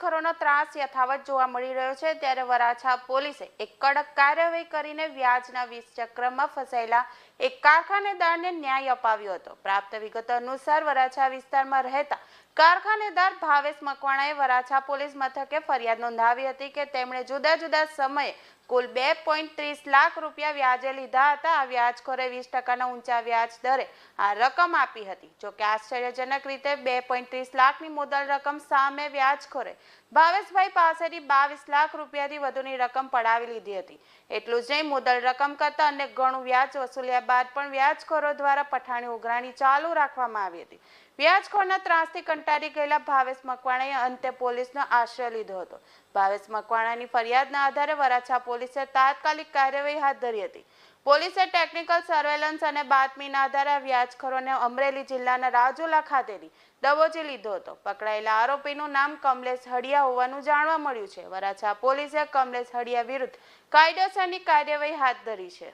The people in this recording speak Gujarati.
વ્યાજખોરોનો ત્રાસ યથાવત જોવા મળી રહ્યો છે, ત્યારે વરાછા પોલીસે એક કડક કાર્યવાહી કરીને વ્યાજના 20 ચક્રમાં ફસાયેલા એક કારખાનેદારને ન્યાય અપાવ્યો હતો। પ્રાપ્ત વિગતો અનુસાર વરાછા વિસ્તારમાં રહેતા કારખાનેદાર ભાવેશ મકવાણાએ વરાછા પોલીસ મથકે ફરિયાદ નોંધાવી હતી કે તેમણે જુદા જુદા સમયે કુલ 2.30 લાખ રૂપિયા વ્યાજે લીધા હતા। આ વ્યાજખોરે 20% ઊંચા વ્યાજ દરે આ રકમ આપી હતી। જો કે આશ્ચર્યજનક રીતે 2.30 લાખની મુદ્દલ રકમ સામે વ્યાજખોરે ભાવેશભાઈ પાસેથી 22 લાખ રૂપિયાથી વધુની રકમ પડાવી લીધી હતી। એટલું જ નહીં, મુદ્દલ રકમ કરતાં અનેક ગણું વ્યાજ વસૂલ્યા બાદ પણ વ્યાજખોરો દ્વારા પઠાણી ઉઘરાણી ચાલુ રાખવામાં આવી હતી। વ્યાજખોરના ત્રાસથી કંટાળી ગયેલા ભાવેશ મકવાણાએ અંતે પોલીસનો આશ્રય લીધો હતો। ભાવેશ મકવાણાની ફરિયાદના આધારે વરાછા પોલીસે તાત્કાલિક કાર્યવાહી હાથ ધરી હતી। પોલીસે ટેકનિકલ સર્વેલન્સ અને બાતમીના આધારે વ્યાજખોરોને અમરેલી જિલ્લાના રાજુલા ખાતેથી દબોચી લીધો હતો। પકડાયેલા આરોપીનું નામ કમલેશ હડિયા હોવાનું જાણવા મળ્યું છે। વરાછા પોલીસે કમલેશ હડિયા વિરુદ્ધ કાયદેસરની કાર્યવાહી હાથ ધરી છે।